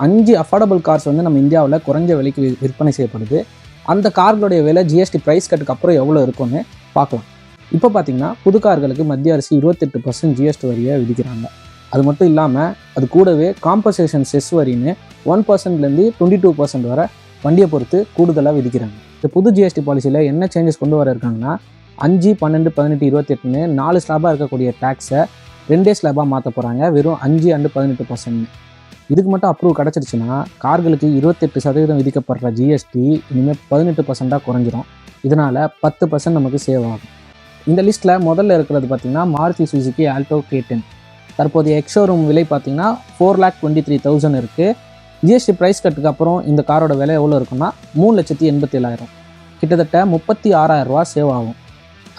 5 affordable cars வந்து நம்ம இந்தியாவில் குறைஞ்ச விலைக்கு விற்பனை செய்யப்படுது. அந்த கார்களுடைய விலை ஜிஎஸ்டி ப்ரைஸ் கட்டுக்கு அப்புறம் எவ்வளோ இருக்குன்னு பார்க்கலாம். இப்போ பார்த்தீங்கன்னா புது கார்களுக்கு மத்திய அரசு 28% ஜிஎஸ்டி வரியை விதிக்கிறாங்க. அது மட்டும் இல்லாமல் அது கூடவே காம்பன்சேஷன் செஸ் வரின்னு 1%லேருந்து 22% வரை வண்டியை பொறுத்து கூடுதலாக விதிக்கிறாங்க. இந்த புது ஜிஎஸ்டி பாலிசியில் என்ன சேஞ்சஸ் கொண்டு வர இருக்காங்கன்னா 5, 12, 18, 28ன்னு 4 ஸ்லாபாக இருக்கக்கூடிய டேக்ஸை 2 ஸ்லாபாக மாற்ற போகிறாங்க. வெறும் 5 and 18%. இதுக்கு மட்டும் அப்ரூவ் கிடச்சிருச்சுன்னா கார்களுக்கு 28% விதிக்கப்படுற ஜிஎஸ்டி இனிமேல் 18%ஆக குறைஞ்சிரும். இதனால் 10% நமக்கு சேவ் ஆகும். இந்த லிஸ்ட்டில் முதல்ல இருக்கிறது பார்த்திங்கன்னா மாருதி சுசுகி ஆல்டோ K10. தற்போதைய எக்ஸோரூம் விலை பார்த்திங்கன்னா 4,23,000 இருக்குது. ஜிஎஸ்டி ப்ரைஸ் கட்டுக்கு அப்புறம் இந்த காரோட விலை எவ்வளோ இருக்குன்னா 3,87,000, கிட்டத்தட்ட 36,000 ரூபா சேவ் ஆகும்.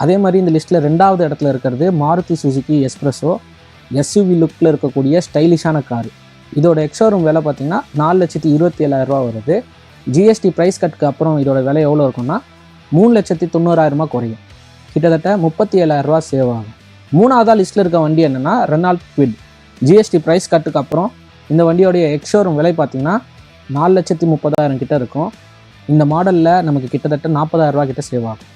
அதே மாதிரி இந்த லிஸ்ட்டில் 2வது இடத்துல இருக்கிறது மாருதி சுசுகி எஸ்ப்ரெஸோ. எஸ்யூவி லுக்கில் இருக்கக்கூடிய ஸ்டைலிஷான கார். இதோட எக்ஸோரூம் விலை பார்த்திங்கன்னா 4,27,000 ரூபா வருது. ஜிஎஸ்டி ப்ரைஸ் கட்டுக்கு அப்புறம் இதோட விலை எவ்வளோ இருக்குன்னா 3,90,000 குறையும். கிட்டத்தட்ட 37,000 ரூபா சேவ் ஆகும். 3வது லிஸ்ட்டில் இருக்க வண்டி என்னென்னா ரெனால்ட் குவிட். ஜிஎஸ்டி ப்ரைஸ் கட்டுக்கு அப்புறம் இந்த வண்டியோடைய எக்ஸோரூம் விலை பார்த்திங்கன்னா 4,30,000 கிட்ட இருக்கும். இந்த மாடலில் நமக்கு கிட்டத்தட்ட 40,000 ரூபா கிட்ட சேவ் ஆகும்.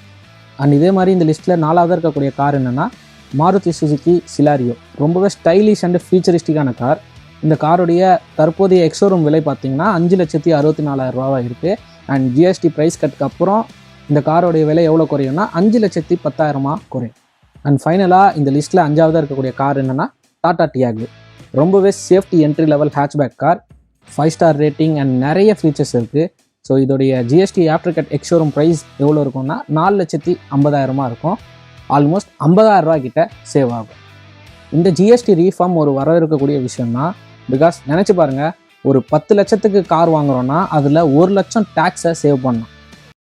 அண்ட் இதே மாதிரி இந்த லிஸ்ட்டில் 4வது இருக்கக்கூடிய கார் என்னென்னா மாருதி சுசுகி சிலாரியோ. ரொம்பவே ஸ்டைலிஷ் அண்ட் ஃபியூச்சரிஸ்டிக்கான கார். இந்த காருடைய தற்போதைய எக்ஸோரூம் விலை பார்த்திங்கன்னா 5,64,000 ரூபாவாக இருக்குது. அண்ட் ஜிஎஸ்டி ப்ரைஸ் கட்டுக்கு அப்புறம் இந்த காரோடைய விலை எவ்வளோ குறையும்னா 5,10,000 குறையும். அண்ட் ஃபைனலாக இந்த லிஸ்ட்டில் 5வது இருக்கக்கூடிய கார் என்னென்னா டாடா டியாகோ. ரொம்பவே safety entry level hatchback car. 5 star rating and நிறைய ஃபீச்சர்ஸ் இருக்குது. ஸோ இதோடைய GST after cut ex showroom price எவ்வளோ இருக்கும்னா 4,50,000 இருக்கும். ஆல்மோஸ்ட் 50,000 ரூபா கிட்ட சேவ் ஆகும். இந்த ஜிஎஸ்டி ரீஃபார்ம் ஒரு வரவேற்கக்கூடிய விஷயம்தான். பிகாஸ் நினச்சி பாருங்கள், ஒரு 10 லட்சத்துக்கு கார் வாங்குகிறோன்னா அதில் 1 லட்சம் டேக்ஸை சேவ் பண்ணணும்.